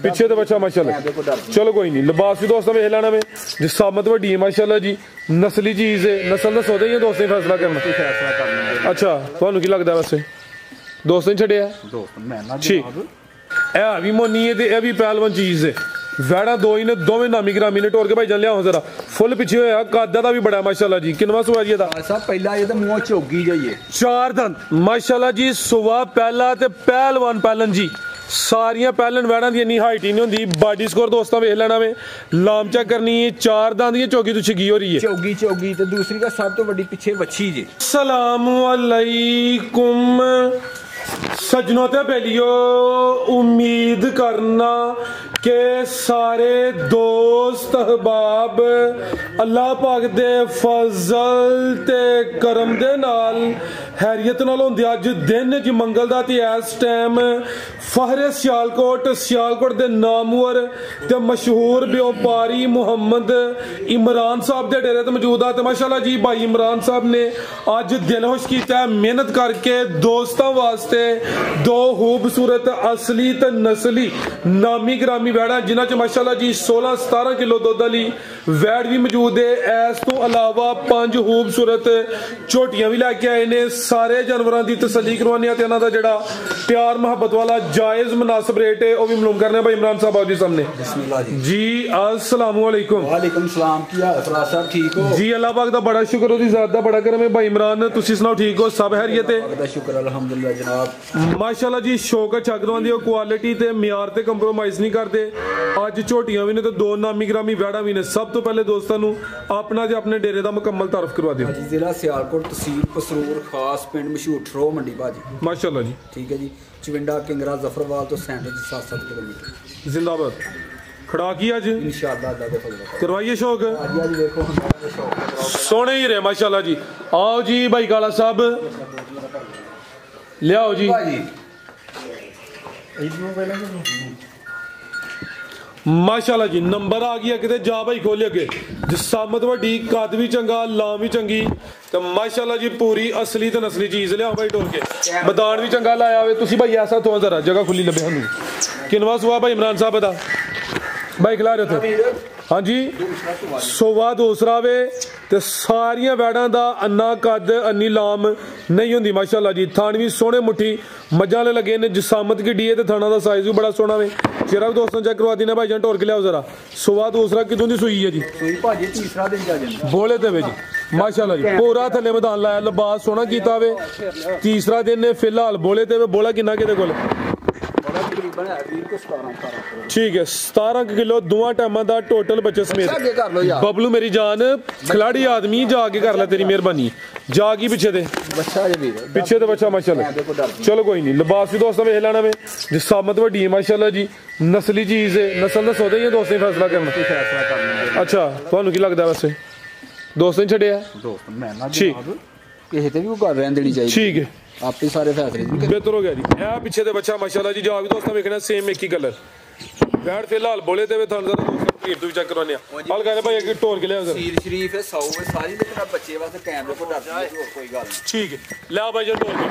पिछे तो बच्चा माशाल्लाह। चलो कोई नहीं, लिबास भी दोस्तों वेख लेना वे, जिसामत वड्डी है माशाल्लाह जी, नस्ली चीज है, नस्ल दसो ही है दोस्तों फैसला करना। अच्छा तुहानू की लगदा वैसे दोस्तों ने छड़िया ठीक है भी मोनी है, ये भी पहलवान चीज है। वैड़ा दो ही ने, दोवें नामी ग्रामी ने टोर के भाई जान लिया जरा फुल पिछे होया, कादा दा भी बड़ा माशाल्लाह जी। किनवा सुआ जी दा पहला ये तो मुंह चौगी जाइए, 4 दंद माशाल्लाह जी। सुआ पहला ते पहलवान पहलन जी, सारियां पहलन वैड़ा दी इन्नी हाइट ही नहीं होंदी। बॉडी स्कोर दोस्तों वेख लेना वे, लाम चेक करनी है, 4 दंद ये चौगी तो छिगी हो रही है, चौगी तो दूसरी का सब तो बड़ी पीछे वच्छी जी। अस्सलाम वालेकुम सजनों ते बेलियो, उम्मीद करना के सारे दोस्त अहबाब अल्लाह पाक दे फजल ते करम दे नाल हैरियत नाल होंदे। अज दिन च मंगल दा ते इस टाइम फहरे सियालकोट दे नामवर ते मशहूर व्यापारी मुहम्मद इमरान साहब दे डेरे ते मौजूद आ। ते माशाल्लाह जी भाई इमरान साहब ने अज दिल खुश कीता, मेहनत करके दोस्तों वास्ते 2 खूबसूरत असली ते नस्ली नामी ग्रामी वैड़ा, जिन्हां च माशाल्लाह जी 16-17 किलो दुध वाली वैड़ भी मौजूद है। इस तो अलावा 5 खूबसूरत झोटियां भी लैके आए ने। सारे जानवरों की तसल्ली करवाने ते इन्हां दा जेड़ा प्यार मोहब्बत वाला जायज मुनासिब रेट है वह भी मालूम करने भाई इमरान साहब आओ जी सामने जी। अस्सलाम वालेकुम। वालेकुम सलाम, की हाल फराज साहब ठीक हो जी? अल्लाह पाक दा बड़ा शुक्र, ओदी ज़ात दा बड़ा करम है। भाई इमरान तुसी सुनाओ ठीक हो? सब हैरियत है? शुक्र अल्हम्दुलिल्लाह जनाब। माशाल्लाह जी शौक चकदवां दी क्वालिटी ते म्यार ते कंप्रोमाइज नहीं करते। अज झोटियां भी ने तो 2 नामी ग्रामी वैड़ा भी ने। सब तो पहले दोस्तों नू अपना जे अपने डेरे दा मुकम्मल तारफ करवा दियो। जिला सियालकोट, तहसील पसरूर, खास पिंड मशहूर ठरो मंडी भाजी माशाल्लाह जी। ठीक है जी। चविंडा किंगरा जफरवाल तो सेंटर 7-7 किलोमीटर जिंदाबाद। खड़ा की अज इंशाअल्लाह अल्लाह दे फजल करवाइए शौक जी। देखो सोने ही रहे माशाल्लाह जी। आओ जी भाई काला साहब ले आओ जी। माशाल्लाह जी नंबर आ गया किते जा भाई खोले अगे। जिसामत वड्डी, कद भी चंगा, लाम भी चंगी, तो माशाल्लाह जी पूरी असली ते नस्ली चीज लिया भाई टोर के। मैदान भी चंगा लाया हुए तुसी भाई, ऐसा तो जरा जगह खुली लभे हमें। किनवा सुआ भाई इमरान साहब दा भाई खिला रहे थे? हाँ जी सुआ दूसरा वे, ते सारियां वैड़ां दा अन्ना कद अन्नी लाम नहीं होंदी माशाल्लाह जी। थान भी सोहने मुट्ठी मज्जां वाले लगे ने, जिसामत की डी है, थाना दा साइज भी बड़ा सोहना वे। चेहरा भी दोस्तों चेक करवा दी भाई जान टोर के लियाओ जरा। सुआ दूसरा कितों दी सुई है जी? सुई भाजी तीसरा दिन जा जांदा बोले ते वे जी माशाल्लाह जी। पूरा थले मैदान लाया, लिबास सोहना कीता वे। तीसरा दिन ने फिलहाल बोले ते वे। बोला किन्ना किते कोल? ठीक है 17 किलो दोवां टाइमां दा टोटल बच्चे समेत। बबलू मेरी जान खिलाड़ी आदमी जाके कर ले, तेरी मेहरबानी जागी पीछे दे पीछे तो बच्चा माशाल्लाह। चलो कोई नहीं, लिबास भी दोस्तों वेख लेना वे, जिसामत वड्डी है माशाल्लाह जी, नस्ली चीज है, नस्ल दसो ही है दोस्तों फैसला करना। अच्छा तुहानू की लगदा वैसे दोस्तों ने छड़िया ठीक किसी ते भी कर रहन देनी चाहिए। ठीक है आप ही सारे फैसले बेहतर हो गया जी। है पीछे दे बच्चा माशाल्लाह जी, जा भी दोस्तों वेखना सेम एक ही कलर बैठ फिलहाल बोले ते थान जरा दोस्तों भीड़ तो भी चेक करवाने हाल कहने भाई एक टोर के ले जरा सीर शरीफ है 100 है सारी, लेकिन अब बच्चे वास्ते कैमरे को डरते हैं और कोई गल नहीं। ठीक है ले भाई जान टोर के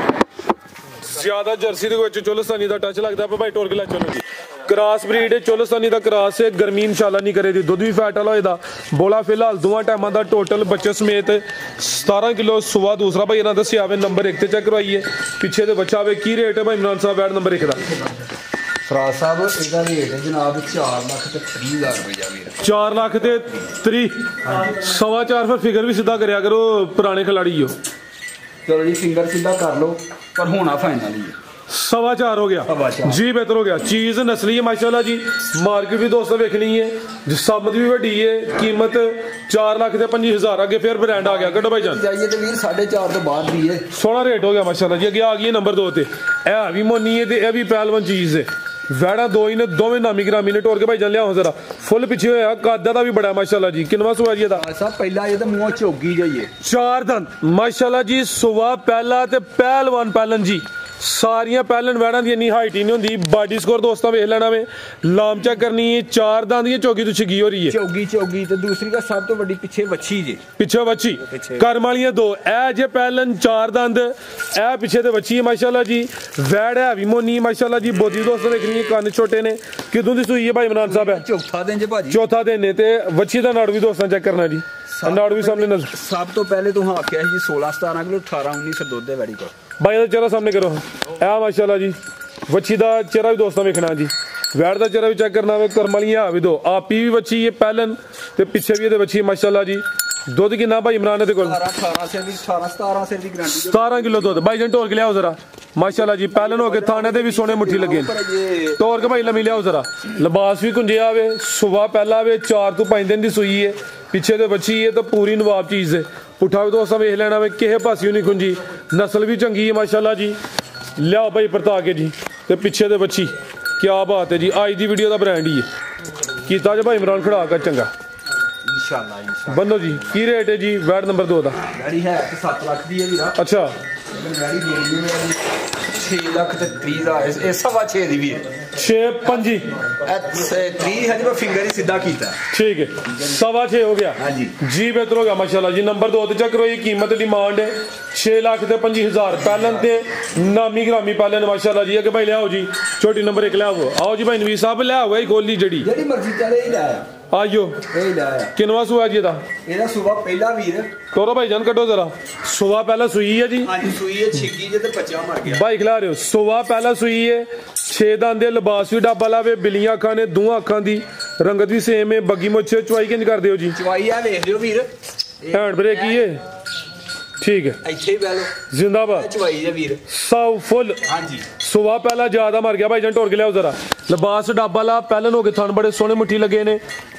ज्यादा जर्सी दे विच चोलस्तानी दा टच लगदा पे भाई टोर के ले। चलो जी क्रॉस ब्रीड है, चोलस्तानी दा क्रॉस है, गर्मी इंशाल्लाह नहीं करे दी, दुध भी फैट वाला होएदा। बोला फिलहाल दोवां टाइमां दा टोटल बच्चे समेत 17 किलो। सुआ दूसरा भाई इन्हां दस्सिया वे नंबर 1 ते चेक करवाइए। पीछे दे बच्चा वे की रेट है भाई इमरान साहब? बैड नंबर 1 दा फराज साहब इसका रेट है जनाब 4 लाख ते 30 हज़ार रुपया वीर। 4 लाख ते 30 4.25 फिर फिगर भी सीधा करया करो पुराने खिलाड़ी हो। चलो जी फिंगर सीधा कर लो, पर होना फाइनल ही है। 4.25 हो गया जी, बेहतर हो गया। चीज नस्ली है माशाल्लाह जी। मार्केट भी दोस्तों देखनी है, जिसामत भी वड्डी है। कीमत 4 लाख ते 25 हज़ार। आगे फिर ब्रांड आ गया कटो भाई जान चाहिए तो वीर 4.5 तो बाद भी है। सोना रेट हो गया माशाल्लाह जी। अगे आ गई नंबर 2 ते ए भी मोनी है, ते भी पहलवान चीज है। वैड़ा 2 ही ने, दोवें नामी ग्रामी ने टोर के भाई जान लिया जरा फुल पिछे होया, कद दा भी बड़ा माशाल्लाह जी। किनवा सुआ जी दा? पहला ये तो मुंह चौगी जाइए, 4 दंद माशाल्लाह जी। सुआ पहला ते पहलवान पहलन जी, ਸਾਰੀਆਂ ਪਹਿਲਣ ਵੈੜਾਂ ਦੀ ਇੰਨੀ ਹਾਈਟ ਹੀ ਨਹੀਂ ਹੁੰਦੀ। ਬਾਡੀ ਸਕੋਰ ਦੋਸਤਾਂ ਵੇਖ ਲੈਣਾ ਵੇ। ਲਾਮ ਚੈੱਕ ਕਰਨੀ ਹੈ, 4 ਦੰਦ ਦੀ ਚੌਗੀ ਤੋਂ ਛਗੀ ਹੋ ਰਹੀ ਹੈ। ਚੌਗੀ ਤੇ ਦੂਸਰੀ ਦਾ ਸਭ ਤੋਂ ਵੱਡੀ ਪਿੱਛੇ ਵੱਛੀ ਜੇ, ਪਿੱਛੇ ਵੱਛੀ ਕਰਮ ਵਾਲੀਆਂ 2 ਇਹ ਜੇ ਪਹਿਲਣ 4 ਦੰਦ, ਇਹ ਪਿੱਛੇ ਤੇ ਵੱਛੀ ਹੈ ਮਾਸ਼ਾਅੱਲਾ ਜੀ। ਵੈੜ ਹੈ ਵੀ ਮੋਨੀ ਮਾਸ਼ਾਅੱਲਾ ਜੀ। ਬੋਦੀ ਦੋਸਤਾਂ ਦੇਖਣੀ ਹੈ, ਕੰਨ ਛੋਟੇ ਨੇ। ਕਿਦੋਂ ਦੀ ਸੂਈ ਹੈ ਭਾਈ ਇਮਰਾਨ ਸਾਹਿਬ? ਚੌਥਾ ਦਿਨ ਜੇ ਭਾਜੀ, ਚੌਥਾ ਦਿਨ ਨੇ। ਤੇ ਵੱਛੀ ਦਾ ਨਾੜ ਵੀ ਦੋਸਤਾਂ ਚੈੱਕ ਕਰਨਾ ਜੀ। ਨਾੜ ਵੀ ਸਾਹਮਣੇ ਨਜ਼ਰ। ਸਭ ਤੋਂ ਪਹਿਲੇ ਤੂੰ ਆਖਿਆ ਸੀ 16-17 ਕਿਲੋ, 18-19 ਦੁੱਧ ਦੇ ਵੈੜੀ ਕੋਲ। ਭਾਈ ਦਾ ਚਿਹਰਾ ਸਾਹਮਣੇ ਕਰੋ। ਇਹ ਮਾਸ਼ਾਅੱਲਾ ਜੀ ਵੱਛੀ ਦਾ ਚਿਹਰਾ ਵੀ ਦੋਸਤਾਂ ਵੇਖਣਾ ਜੀ। ਵੈੜ ਦਾ ਚਿਹਰਾ ਵੀ ਚੈੱਕ ਕਰਨਾ ਵੇ। ਕਰਮ ਵਾਲੀਆਂ ਵੀ 2 ਆਪੀ ਵੀ ਵੱਛੀ ਹੈ ਪਹਿਲਣ ਤੇ ਪਿੱਛੇ ਵੀ ਇਹਦੇ ਵੱਛੀ ਮਾਸ਼ਾਅੱਲਾ ਜੀ। ਦੁੱਧ ਕਿੰਨਾ ਭਾਈ ਇਮਰਾਨ ਦੇ ਕੋਲ? 18 ਸਿਰ ਦੀ 17 ਸਿਰ ਦੀ ਗਾਰੰਟੀ। 17 ਕਿਲੋ ਦੁੱਧ। ਭਾਈ ਜਨ ਢੋਲ ਕੇ ਲਿਆਓ ਜ਼ਰਾ ਮਾਸ਼ਾਅੱਲਾ ਜੀ। ਪਹਿਲਣ ਹੋ ਕੇ ਥਾਣੇ ਦੇ ਵੀ ਸੋਨੇ ਮੁੱਠੀ ਲੱਗੇ ਤੋਰ ਕੇ ਭਾਈ ਲੰਮੀ ਲਿਆਓ ਜ਼ਰਾ। ਲਿਬਾਸ ਵੀ ਕੁੰਜਿਆ ਵੇ। ਸੁਬਾ ਪਹਿਲਾ ਵੇ 4 ਤੋਂ 5 ਦਿਨ ਦੀ ਸੂਈ ਹੈ। ਪਿੱਛੇ ਤੇ ਬੱਚੀ ਹੈ ਤਾਂ ਪੂਰੀ ਨਵਾਬ ਚੀਜ਼ ਹੈ। ਪੁੱਠਾ ਵੀ ਦੋਸਤਾਂ ਵੇਖ ਲੈਣਾ ਵੇ। ਕਿਸੇ ਪਾਸਿਓਂ ਨਹੀਂ ਖੁੰਜੀ। ਨਸਲ ਵੀ ਚੰਗੀ ਹੈ ਮਾਸ਼ਾਅੱਲਾ ਜੀ। ਲਿਆਓ ਭਾਈ ਪਰਤਾ ਕੇ ਜੀ। ਤੇ ਪਿੱਛੇ ਤੇ ਬੱਚੀ ਕਿਆ ਬਾਤ ਹੈ ਜੀ। ਅੱਜ ਦੀ ਵੀਡੀਓ ਦਾ ਬ੍ਰਾਂਡ ਹੀ ਹੈ ਕੀਤਾ ਜੇ ਭਾਈ ਇਮਰਾਨ ਖੜਾ ਕਰ ਚੰਗਾ इंशाल्लाह। ਬੰਦੋ ਜੀ। ਕੀ ਰੇਟ ਹੈ ਜੀ ਵੈੜ ਨੰਬਰ 2 ਦਾ? ਵੈੜੀ ਹੈ 7 ਲੱਖ ਦੀ ਹੈ ਵੀਰਾ। ਅੱਛਾ ਵੈੜੀ ਦੇਣੀ ਹੈ 6 ਲੱਖ ਤੇ 30 ਦਾ। ਇਹ 6.5 ਦੀ ਵੀ ਹੈ। 6.5 30 ਹੈ ਜੀ। ਮੈਂ ਫਿੰਗਰ ਹੀ ਸਿੱਧਾ ਕੀਤਾ। ठीक है 6.25 हो गया। हाँ जी जी बेहतर हो गया माशाल्लाह जी। नंबर 2 ते चेक करो। ये कीमत डिमांड है 6 लाख ते 25,000 पहलन ते नामी ग्रामी पहलन माशाल्लाह जी। अगे भाई ले आओ जी छोटी नंबर 1 ले आओ। आओ जी भाई नवीर साहब ले आओ। गोली जड़ी ਜਿਹੜੀ ਮਰਜ਼ੀ ਚਲੇ ਹੀ ਲਾਇਆ। आइयो ਇਹ ਲਾਇਆ। किनवा सुआ जी दा? ਇਹਦਾ ਸੂਬਾ ਪਹਿਲਾ ਵੀਰ। तोरो भाई जान कटो जरा। सुबह पहला सुई है जी। ਹਾਂਜੀ ਸੂਈ ਹੈ ਛਿੱਗੀ ਜੇ ਤੇ ਬੱਚਾ ਮਰ ਗਿਆ। भाई खिला रहे हो। सुबह पहला सुई है 6 दंद। लिबास भी डाबा लावे। बिलियां अखां ने दोवां अखां दी रंगत भी सेम है। बग्गी मुछ चुवाई किंज कर दियो जी? ਚਵਾਈ ਆ ਵੇਖ ਲਿਓ ਵੀਰ। हैंड ब्रेक ही है ठीक है। ਇੱਥੇ ਹੀ ਬਹਿ ਲਓ। जिंदाबाद ਚਵਾਈ ਹੈ ਵੀਰ। 100 फुल। ਹਾਂਜੀ सुबह पहला ज्यादा मर गया भाई जान टोर के लियाओ जरा। लिबास डाबा ला पहलन हो के थन बड़े सोहने मुट्ठी लगे ने।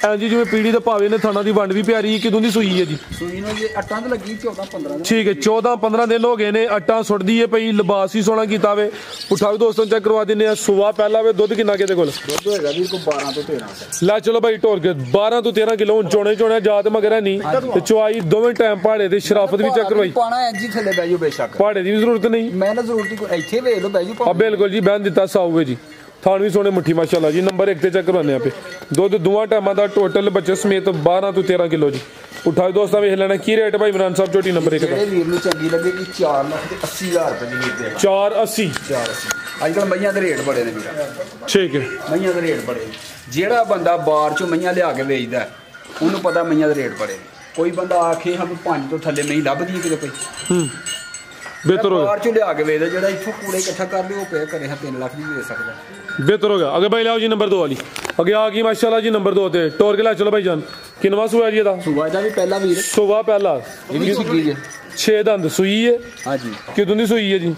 इंज जिवें पीड़ी ते भावे ने थाना दी वंड भी प्यारी। किदों दी सूई है जी? ਸੂਈ ਨੂੰ ਜੇ ਅੱਟਾਂ ਤੇ ਲੱਗੀ 14-15 ਦਿਨ। ठीक है 14-15 दिन हो गए ने। अट्टा सुटदी है पई। लिबास ही सोहना कीता वे। पुठा भी दोस्तों चेक करवा दिंदे आ। सुबह पहला वे दुध किन्ना किहदे कोल? ਦੁੱਧ ਹੋਏਗਾ ਵੀਰ ਕੋ 12 ਤੋਂ 13। ला चलो भाई टोर के 12 तो 13 किलो हुण चोणे जात मगर है नहीं ते चवाई दोवें टाइम पहाड़े ते शराफत भी चेक करवाई। ਪਾਣਾ ਇੰਜ ਹੀ ਥੱਲੇ ਬਹਿ ਜਾਓ ਬੇਸ਼ੱਕ। पहाड़े दी भी जरूरत नहीं। ਮੈਂ ਨਾ ਜ਼ਰੂਰਤ ਕੋਈ ਇੱਥੇ ਵੇਖ ਲਓ ਬਹਿ ਜਾਓ। बिल्कुल जी बहन दिता साउवे जी। थान भी सोने मुट्ठी माशाल्लाह जी। नंबर 1 ते चेक करवाने पे दुध दोवां टाइमां दा टोटल बच्चे समेत 12 तो 13 किलो जी। उठा दोस्तां वेख लेना। की रेट भाई इमरान साहब छोटी नंबर 1 दा? ਜਿਹੜੇ ਵੀਰ ਨੂੰ ਚੰਗੀ ਲੱਗੇਗੀ 4 ਲੱਖ ਤੇ 80,000 ਰੁਪਏ ਦੀ ਵੀਰ ਦੇ। 480। 480। ਅੱਜ ਕੱਲ ਮਈਆਂ ਦੇ ਰੇਟ ਬੜੇ ਨੇ ਵੀਰ। ठीक है ਮਈਆਂ ਦੇ ਰੇਟ ਬੜੇ। ਜਿਹੜਾ ਬੰਦਾ ਬਾਹਰ ਚੋਂ ਮਈਆਂ ਲਿਆ ਕੇ ਵੇਚਦਾ ਉਹਨੂੰ ਪਤਾ ਮਈਆਂ ਦੇ ਰੇਟ ਬੜੇ। ਕੋਈ ਬੰਦਾ ਆਖੇ ਹਾਂ 5 ਤੋਂ ਥੱਲੇ ਨਹੀਂ ਲੱਭਦੀ ਕਿਤੇ ਕੋਈ। बेहतर हो गया। ਬਾਹਰ ਚੋਂ ਲਿਆ ਕੇ ਵੇਚਦਾ। ਜਿਹੜਾ ਇੱਥੋਂ ਕੂੜੇ ਇਕੱਠਾ ਕਰ ਲਿਓ ਪਏ ਕਰੇ 3 ਲੱਖ ਦੀ ਦੇ ਸਕਦਾ। बेहतर हो गया। अगे भाई लाओ जी नंबर 2 वाली। अगे आ गई माशाल्लाह जी नंबर 2 ते टोर के ला चलो भाई जान। किनवा सुआ जी दा? ਸੂਬਾ ਦਾ ਵੀ ਪਹਿਲਾ ਵੀਰ। सुबह पहला ਇਹ ਵੀ ਸਿੱਕੀ ਜੇ। 6 दंद सुई है। ਹਾਂਜੀ किदों दी सुई है जी?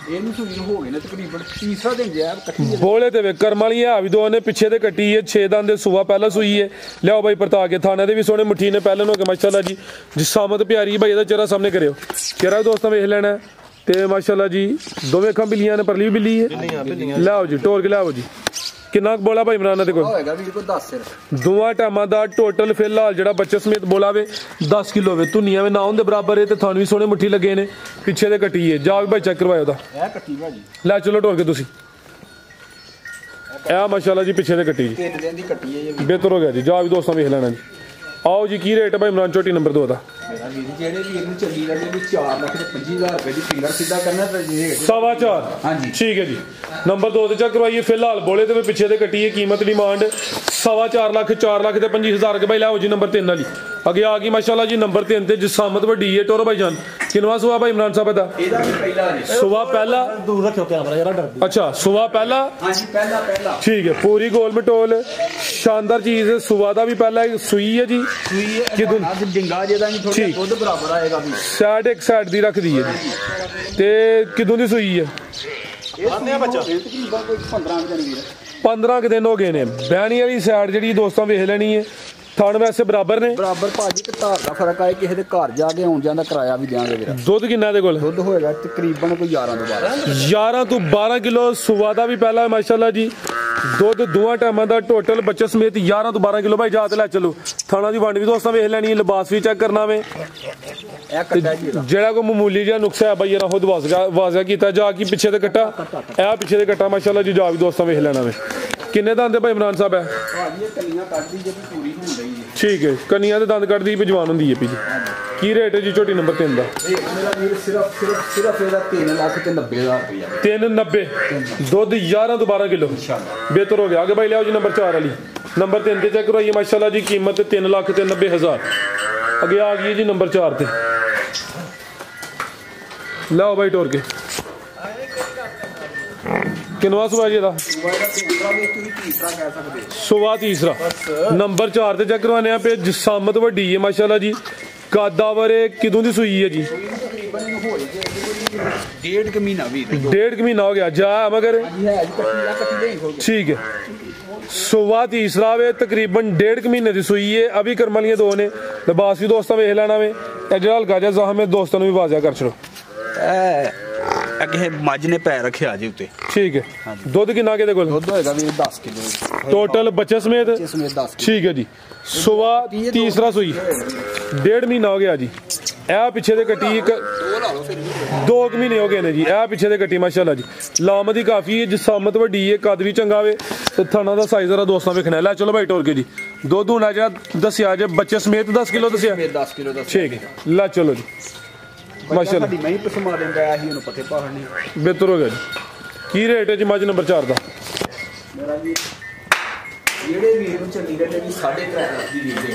ਇਹਨੂੰ ਸੂਈ ਨੂੰ ਹੋ ਗਏ ਨੇ ਤਕਰੀਬਨ ਤੀਸਰਾ ਦਿਨ ਜਿਆ ਇਕੱਠੀ। बोले ते वे कर्म वाली है भी 2 ने पीछे ते कट्टी है। 6 दंद सुबह पहला सुई है। लियाओ भाई परता के थाने दे भी सोने मुट्ठी ने पहलन हो के माशाल्लाह जी। जिसामत प्यारी भाई दा चेहरा सामने करियो। चेहरा दोस्तों वेख लेना ते माशाल्लाह जी। दोवें अखां बिल्लियां ने परली बिल्ली है। लाओ जी टोर के लाओ जी। किन्ना बोला भाई इमरान दे कोल? ਹੋਏਗਾ ਵੀਰ ਕੋ 10 ਸਿਰ। दोवां टाइमां दा टोटल फिलहाल जेड़ा बच्चे समेत बोला वे 10 किलो वे। धुनिया वे ना होंदे बराबर है ते थान भी सोने मुट्ठी लगे ने। पिछे ते कट्टी है। जा भाई चेक करवाओ दा। ਇਹ ਕੱਟੀ ਭਾਜੀ। ला चलो टोर के तुसी। ए माशाल्लाह जी पिछे ते कट्टी जी। 3 ਦਿਨ ਦੀ ਕੱਟੀ ਹੈ ਇਹ। बेहतर हो गया जी। जा भी दोस्तों वेख लेना जी। आओ जी की रेट है भाई इमरान छोटी नंबर 2 दा? ਮੇਰਾ ਵੀਰ ਜਿਹੜੇ ਵੀਰ ਨੂੰ ਚੰਗੀ ਲੱਗੇਗੀ 4 ਲੱਖ ਤੇ 25,000 ਰੁਪਏ ਦੀ ਫਿੰਗਰ ਸਿੱਧਾ ਕਰਨਾ ਤੇ ਰੇਟ 4.25। हाँ जी ठीक है जी। नंबर 2 ते चेक करवाइए। फिलहाल बोले ते पिछे ते कट्टी है। कीमत डिमांड 4.25 लाख 4 लाख ते 25,000 के भाई लाओ जी नंबर 3 वाली। अगे आ गई माशाल्लाह जी नंबर 3 ते जिसामत वड्डी है। टोरो भाई जान किनवा सुआ भाई इमरान साहब दा? ਇਹਦਾ ਵੀ ਪਹਿਲਾ ਜੀ। सुबह पहला। दूर रखो कैमरा यार डर। अच्छा सुबह पहला। ਹਾਂਜੀ ਪਹਿਲਾ ठीक है पूरी गोल मटोल शानदार चीज है। सुबह का भी पहला सुई है जी। ਸੂਈ ਹੈ। ਕਿਦੋਂ? ਅੱਜ ਡਿੰਗਾ ਜਿਹਦਾ ਨਹੀਂ ਥੋੜਾ ठीक। ਦੁੱਧ ਬਰਾਬਰ ਆਏਗਾ ਵੀ। साइड एक साइड दी रख दी है जी। ते किदों दी सुई है? ਇਹ ਆਨੇ ਬੱਚਾ ਤਕਰੀਬਨ ਕੋਈ 15 ਦਿਨ ਵੀਰ। 15 के दिन हो गए ने। बहनी वाली साइड जी दोस्तों वेख लेनी है। ਥਣ ਵੈਸੇ ਬਰਾਬਰ ਨੇ ਬਰਾਬਰ ਭਾਜੀ ਤੇ ਧਾਰ ਦਾ ਫਰਕ ਆਏ ਕਿਸੇ ਦੇ ਘਰ ਜਾ ਕੇ ਆਉਣ ਜਾਣ ਦਾ ਕਿਰਾਇਆ ਵੀ ਦਿਆਂਗੇ ਵੀਰਾ। ਦੁੱਧ ਕਿੰਨਾ ਦੇ ਕੋਲ? ਦੁੱਧ ਹੋਏਗਾ ਤਕਰੀਬਨ ਕੋਈ 11 ਤੋਂ 12 ਕਿਲੋ। ਸੁਵਾ ਦਾ ਵੀ ਪਹਿਲਾ ਮਾਸ਼ਾਅੱਲਾ ਜੀ। ਦੁੱਧ ਦੋਵਾਂ ਟਾਈਮਾਂ ਦਾ ਟੋਟਲ ਬੱਚੇ ਸਮੇਤ 11 ਤੋਂ 12 ਕਿਲੋ। ਭਾਈ ਜਾ ਤੇ ਲੈ ਚਲੋ। ਥਾਣਾ ਦੀ ਵੰਡ ਵੀ ਦੋਸਤਾਂ ਵੇਖ ਲੈਣੀ, ਲਿਬਾਸ ਵੀ ਚੈੱਕ ਕਰਨਾ ਵੇ। ਜਿਹੜਾ ਕੋਈ ਮਾਮੂਲੀ ਜਿਹਾ ਨੁਕਸਾ ਹੈ ਬਾਈ ਇਹਨਾਂ ਖੁਦ ਵਾਜ਼ਿਆ ਕੀਤਾ। ਜਾ ਕੀ ਪਿੱਛੇ ਤੇ ਕੱਟਾ, ਇਹ ਪਿੱਛੇ ਤੇ ਕੱਟਾ ਮਾਸ਼ਾਅੱਲਾ ਜੀ। ਜਾ ਵੀ ਦੋਸਤਾਂ ਵੇਖ ਲੈਣਾ ਵੇ। ਕਿੰਨੇ ਦੰਦ ਦੇ ਭਾਈ ਇਮਰਾਨ ਸਾਹਿਬ ਹੈ? ਠੀਕ ਹੈ, ਕੰਨੀਆਂ ਦੇ ਦੰਦ ਕੱਢਦੀ ਵੀ ਜਵਾਨ ਹੁੰਦੀ ਹੈ ਪੀ ਜੀ। ਕੀ ਰੇਟ ਹੈ ਜੀ ਝੋਟੀ ਨੰਬਰ 3 ਦਾ? ਸਿਰਫ ਇਹਦਾ 3,90,000 ਰੁਪਇਆ। 390। ਦੁੱਧ 11 ਤੋਂ 12 ਕਿਲੋ ਬਿਹਤਰ ਹੋ ਗਿਆ। ਆगे भाई लियाओ जी नंबर 4 वाली। नंबर 3 ਤੇ ਚੈੱਕ ਕਰਵਾਈਏ माशाल्लाह जी। कीमत 3,90,000। अगे आ गई है जी नंबर 4 ਤੇ। लाओ भाई टोर के। किनवा सुबह जी सुबह तीसरा। नंबर 4 ਤੇ ਚੈੱਕ ਕਰਵਾने पे जिसामत वड्डी है माशाल्लाह जी। कादावर किदों दी सूई है जी? 1.5 महीना भी। 1.5 महीना हो गया जा मगर। ठीक है, सुबह तीसरा वे तकरीबन 1.5 महीने की सूई है। अभी करमलियां 2 ने। लिबास भी दोस्तों वेख लेना वे। जरा हल्का जा जहां में दोस्तों भी वाजा कर छो। अगे मज ने पैर रखे जी उत्ते। ठीक है, दुध किन्ना के कोल? दुध होएगा भी 10 किलो टोटल बच्चे समेत। 10 ठीक है जी। सुबह तीसरा सूई 1.5 महीना हो गया जी। ए पिछे दे कट्टी 2 महीने हो गए ने जी। ए पिछे दे कट्टी माशाल्लाह जी। लामत ही काफी है, जिसामत वड्डी है, कद भी चंगा वे ते थाना दा साइज जरा दोस्तां वेखना। लै चलो भाई टोर के जी। दुध होना जेड़ा दस्सिया जे बच्चे समेत 10 किलो दस्सिया। 10 किलो। ठीक है, लै चलो जी माशाल्लाह। मैं ही पसमा देंदा है ही उन पते पाहनी। बेहतर हो गया जी। की रेट है जी मज नंबर 4 दा? मेरा जी ਜਿਹੜੇ ਵੀਰ ਨੂੰ ਚੱਲੀ ਰਹੇ ਨੇ 3.5 ਲੱਖ ਦੀ ਡੀਲ ਦੇ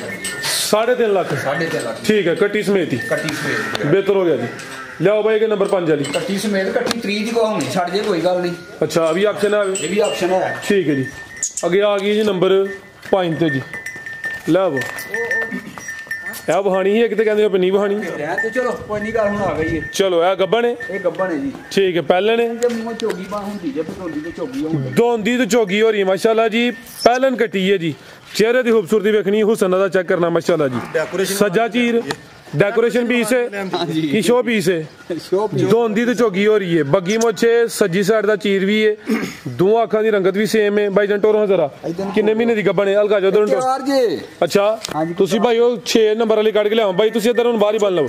3.5 ਲੱਖ। 3.5 ਲੱਖ। ठीक है, कट्टी समेत ही। कट्टी समेत बेहतर हो गया जी। लियाओ भाई के नंबर 5 वाली। कट्टी समेत कट्टी 30 दी को होनी छड़ जे कोई गल नहीं। अच्छा, अभी ऑप्शन है? ये भी ऑप्शन है। ठीक है जी। अगे आ गई जी नंबर 5 ते जी। लै वो ਇਹ ਬਹਾਣੀ ਹੈ ਕਿਤੇ ਕਹਿੰਦੇ ਨਹੀਂ ਬਹਾਣੀ। ਤੇ ਚਲੋ ਕੋਈ ਨਹੀਂ ਗੱਲ ਹੁਣ ਆ ਗਈ ਹੈ। ਚਲੋ ਇਹ ਗੱਬਣ ਹੈ। ਇਹ ਗੱਬਣ ਹੈ ਜੀ। ਠੀਕ ਹੈ, ਪਹਿਲੇ ਨੇ ਜੇ ਮੂੰਹ ਝੋਗੀ ਬਾ ਹੁੰਦੀ ਜੇ ਪਤੋਂਦੀ ਤੇ ਝੋਗੀ ਹੁੰਦੀ। ਦੋਂਦੀ ਤੇ ਝੋਗੀ ਹੋ ਰਹੀ ਮਾਸ਼ਾਅੱਲਾ ਜੀ। ਪਹਿਲਨ ਕੱਟੀ ਹੈ ਜੀ। चेहरे की खूबसूरती वेखनी, हुसन का चेक करना माशाल्लाह जी। सज्जा चीर डेकोरेशन पीस है कि शो पीस है? धोंदी तो चौगी हो रही है। बग्गी मोछे सज्जी साइड का चीर भी है। दो अखा की रंगत भी सेम है। भाई जन टोरो जरा किन्ने महीने की गब्बन है? हल्का जो अच्छा तुसी भाई 6 नंबर वाली कट के लिया भाई। तुसी इधर बाहर ही बन लो।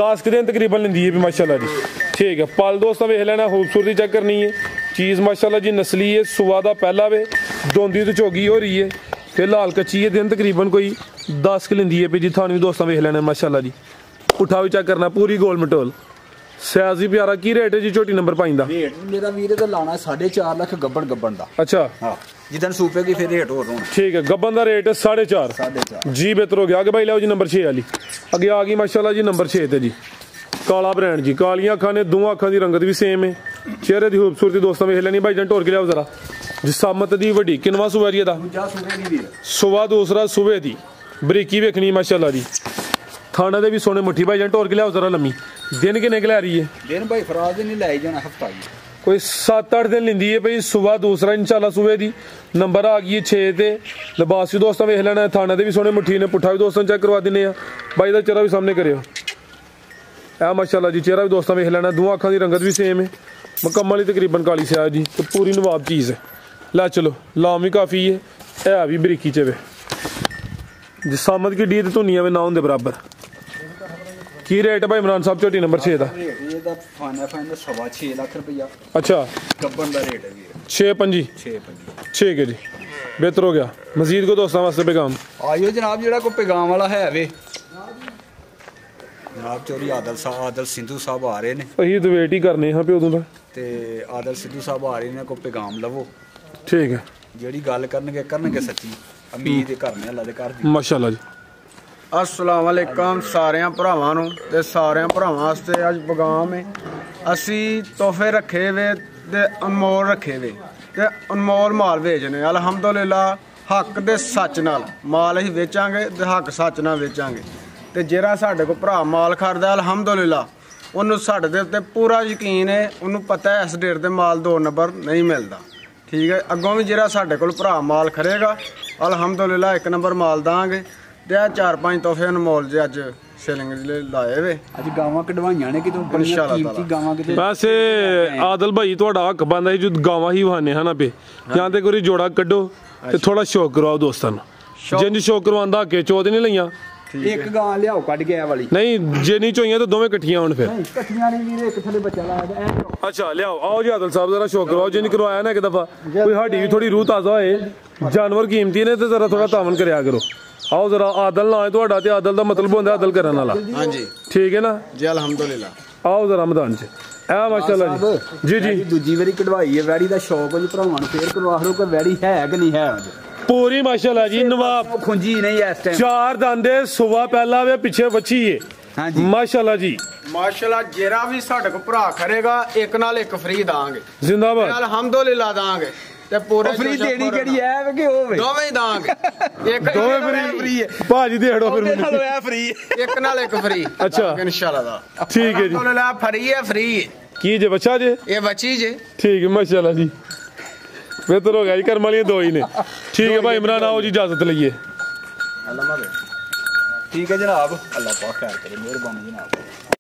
10 दिन तकरीबन लेंदी है माशाल्लाह जी। ठीक है, पल दोस्तों वेख लेना, खूबसूरती चेक करनी है। चीज़ माशाल्लाह जी नस्ली है। सुबह का पहला वे धोंदी तो चौगी हो रही है। फिलहाल कच्ची है। दिन तकरीबन कोई 10 कि लेंदी है भी जी। थानू भी दोस्तों वेख लेना माशाल्लाह जी। उठा भी चेक करना, पूरी गोल मटोल सैज भी प्यारा। की रेट है जी छोटी नंबर 5 दा? रेट मेरा वीर दा लाना 4.5 लाख गब्बन दा। अच्छा हां, जिदन सूपेगी फिर रेट और होना। ठीक है, गब्बन दा रेट 4.5 जी। बेहतर हो गया। आगे भाई लाओ जी नंबर 6 वाली। अगे आ गई माशाल्लाह जी नंबर 6 ते जी। काला ब्रांड जी। कालियां अखां ने, दोवां अखां दी रंगत भी सेम है। चेहरे की खूबसूरती दोस्तों वेख लेनी। भाई जन टोर के लियाओ जरा। जिसामत दी वड्डी। किनवा सुबह जी दा? सुबह दूसरा सुबह दी। बरीकी वेखनी माशाल्लाह जी। थाना दे भी सोने मुट्ठी। भाई जन टोर के लियाओ जरा लम्मी। दिन किन्ने के लै रही है? दिन भाई फराज नहीं लै जाना हफ्ता जी। कोई 7-8 दिन लेंदी है भाई। सुबह दूसरा इंशाल्लाह सुबह दी। नंबर आ गई है 6 ते। लिबास भी दोस्तों वेख लेना। थाना दे भी सोने मुट्ठी ने। पुट्ठा भी दोस्तों चेक करवा दिने। भाई दा चेहरा भी सामने करियो। ए माशाल्लाह जी चेहरा भी दोस्तों वेख लेना। दो अखां की रंगत भी सेम है। मुकम्मल ही तकरीबन काली स्याह जी। तो पूरी नवाब चीज़ है। ला चलो, लाम भी काफ़ी है। ए भी बरीकी च वे। जिसामत की डी धुनिया वे ना होंगे बराबर। की रेट है भाई इमरान साहब छोटी नंबर 6 दा? ਇਹਦਾ ਫਾਨਾ 6.5 ਲੱਖ ਰੁਪਇਆ। अच्छा, ਗੱਬਨ ਦਾ ਰੇਟ ਹੈ ਵੀਰ 6.5। ठीक है जी, बेहतर हो गया। मजीद को दोस्तों वास्ते पैगाम आइयो जनाब, ਜਿਹੜਾ ਕੋਈ ਪੈगाम ਵਾਲਾ ਹੈ ਵੇ जनाब। चोरी आदल सिंधु साहब आ रहे ने। अही तो वेट ही करने हाँ पे उदों दा। ते आदल सिंधु साहब आ रहे ने, कोई पैगाम लवो। ठीक है, ਜਿਹੜੀ ਗੱਲ ਕਰਨਗੇ ਸੱਚੀ। ਉਮੀਦ ਕਰਨੇ ਅੱਲਾ ਦੇ ਘਰ ਦੀ। माशाल्लाह जी। अस्सलाम वालेकुम सारिਆਂ ਭਰਾਵਾਂ ਨੂੰ ਤੇ ਸਾਰਿਆਂ ਭਰਾਵਾਂ ਵਾਸਤੇ ਅੱਜ ਪੈगाम ਹੈ। ਅਸੀਂ ਤੋਹਫੇ ਰੱਖੇ ਵੇ ਤੇ ਅਨਮੋਲ ਰੱਖੇ ਵੇ ਤੇ ਅਨਮੋਲ ਮਾਲ ਵੇਚਨੇ। ਅਲਹਮਦੁਲਿਲਾ ਹੱਕ ਦੇ ਸੱਚ ਨਾਲ ਮਾਲ ਅਸੀਂ ਵੇਚਾਂਗੇ ਤੇ ਹੱਕ ਸੱਚ ਨਾਲ ਵੇਚਾਂਗੇ। ਤੇ ਜਿਹੜਾ ਸਾਡੇ ਕੋਲ ਭਰਾ ਮਾਲ ਖੜਦਾ ਅਲਹਮਦੁਲਿਲਾ ਉਹਨੂੰ ਸਾਡੇ ਦੇ ਉੱਤੇ ਪੂਰਾ ਯਕੀਨ ਹੈ। ਉਹਨੂੰ ਪਤਾ ਹੈ ਇਸ ਡੇਟ ਤੇ ਮਾਲ 2 ਨੰਬਰ ਨਹੀਂ ਮਿਲਦਾ। ਠੀਕ ਹੈ, ਅੱਗੋਂ ਵੀ ਜਿਹੜਾ ਸਾਡੇ ਕੋਲ ਭਰਾ ਮਾਲ ਖੜੇਗਾ ਅਲਹਮਦੁਲਿਲਾ ਇੱਕ ਨੰਬਰ ਮਾਲ ਦਾਂਗੇ ਤੇ ਆ 4-5 ਤੋਹਫੇ ਅਨਮੋਲ ਜੇ ਅੱਜ ਸੇਲਿੰਗ ਲਈ ਲਾਏ ਵੇ ਅੱਜ ਗਾਵਾਂ ਕਢਵਾਈਆਂ ਨੇ ਕਿਤੋਂ ਬੜੀਆਂ ਇੰਸ਼ਾ ਅੱਲਾਹ ਕੀਮਤੀ ਗਾਵਾਂ ਕਿਤੇ ਵੈਸੇ ਆਦਲ ਭਾਈ ਤੁਹਾਡਾ ਹੱਕ ਬੰਦਾ ਜੋ ਗਾਵਾਂ ਹੀ ਵਹਾਨੇ ਹਨ ਆਪੇ ਜਾਂ ਤੇ ਕੋਈ ਜੋੜਾ ਕੱਢੋ ਤੇ ਥੋੜਾ ਸ਼ੌਕ ਕਰਵਾਓ ਦੋਸਤਾਂ ਨੂੰ ਜਿੰਜ ਸ਼ੌਕ ਕਰਵਾਉਂਦਾ ਕਿ ਚੋਦ ਨਹੀਂ ਲਈਆਂ ਇੱਕ ਗਾਂ ਲਿਆਓ ਕੱਢ ਕੇ ਆ ਵਾਲੀ ਨਹੀਂ ਜੇ ਨਹੀਂ ਚੋਈਆਂ ਤਾਂ ਦੋਵੇਂ ਇਕੱਠੀਆਂ ਹੋਣ ਫਿਰ ਇਕੱਠੀਆਂ ਨਹੀਂ ਵੀਰੇ ਇੱਕ ਥੱਲੇ ਬੱਚਾ ਲਾਇਆ ਐ ਅੱਛਾ ਲਿਆਓ ਆਓ ਜੀ ਆਦਲ ਸਾਹਿਬ ਜ਼ਰਾ ਸ਼ੌਕ ਕਰਵਾਓ ਜਿੰਜ ਕਰਵਾਇਆ ਨਾ ਇੱਕ ਦਫਾ ਕੋਈ ਸਾਡੀ ਵੀ ਥੋੜੀ ਰੂਹ ਤਾਜ਼ਾ ਹੋਏ ਜਾਨਵਰ ਕੀਮਤੀ ਨੇ ਤੇ ਜ਼ਰਾ ਥੋੜਾ ਤਾਵਨ ਕਰਿਆ ਕਰੋ ਆਓ ਜ਼ਰਾ ਆਦਲ ਨਾ ਹੈ ਤੁਹਾਡਾ ਤੇ ਆਦਲ ਦਾ ਮਤਲਬ ਹੁੰਦਾ ਆਦਲ ਕਰਨ ਵਾਲਾ ਹਾਂਜੀ ਠੀਕ ਹੈ ਨਾ ਜੀ ਅਲਹਮਦੁਲਿਲਾ ਆਓ ਜ਼ਰਾ ਮੈਦਾਨ 'ਚ ਆ ਮਾਸ਼ਾਅੱਲਾ ਜੀ ਜੀ ਦੂਜੀ ਵਾਰੀ ਕਢਵਾਈ ਹੈ ਵੈੜੀ ਦਾ ਸ਼ੌਕ ਜੀ ਭਰਾਵਾਂ ਨੂੰ ਫੇਰ ਕਰਵਾ ਲਓ ਕਿ ਵੈੜੀ ਹੈ ਕਿ ਨਹੀਂ ਹੈ ਪੂਰੀ ਮਾਸ਼ਾਅੱਲਾ ਜੀ ਨਵਾਬ ਖੁੰਜੀ ਨਹੀਂ ਇਸ ਟਾਈਮ ਚਾਰ ਦੰਦੇ ਸੁਬਾ ਪਹਿਲਾ ਵੇ ਪਿੱਛੇ ਵੱਛੀ ਏ ਹਾਂਜੀ ਮਾਸ਼ਾਅੱਲਾ ਜੀ ਮਾਸ਼ਾਅੱਲਾ ਜਿਹੜਾ ਵੀ ਸਾਡੇ ਕੋ ਭਰਾ ਕਰੇਗਾ ਇੱਕ ਨਾਲ ਇੱਕ ਫ੍ਰੀ ਦਾਂਗੇ ਜ਼ਿੰਦਾਬਾਦ ਅਲਹਮਦੁਲਿਲਾ ਦਾਂਗੇ ਤੇ ਪੂਰੇ ਫ੍ਰੀ ਦੇਣੀ ਕਿਹੜੀ ਐ ਕਿ ਹੋਵੇ ਦੋਵੇਂ ਹੀ ਦਾਂਗੇ ਇੱਕ ਦੋਵੇਂ ਫ੍ਰੀ ਭਾਜੀ ਦੇ ਹੜੋ ਫਿਰ ਮੈਨੂੰ ਚਲੋ ਐ ਫ੍ਰੀ ਇੱਕ ਨਾਲ ਇੱਕ ਫ੍ਰੀ ਅੱਛਾ ਇਨਸ਼ਾਅੱਲਾ ਦਾ ਠੀਕ ਹੈ ਜੀ ਅਲਹਮਦੁਲਿਲਾ ਫਰੀ ਹੈ ਫ੍ਰੀ ਕੀ ਜੇ ਬੱਚਾ ਜੇ ਇਹ ਬੱਚੀ ਜੇ ਠੀਕ ਹੈ ਮਾਸ਼ਾਅੱਲਾ ਜੀ ਬਿਹਤਰ ਹੋ ਗਿਆ ਜੀ ਕਰਮ ਵਾਲੀਆਂ ਦੋ ਹੀ ਨੇ ਠੀਕ ਹੈ ਭਾਈ ਇਮਰਾਨ ਆਓ ਜੀ ਇਜਾਜ਼ਤ ਲਈਏ ਠੀਕ ਹੈ ਜਨਾਬ ਅੱਲਾਹ ਪਾਕ ਖੈਰ ਕਰੇ ਮਿਹਰਬਾਨੀ ਜਨਾਬ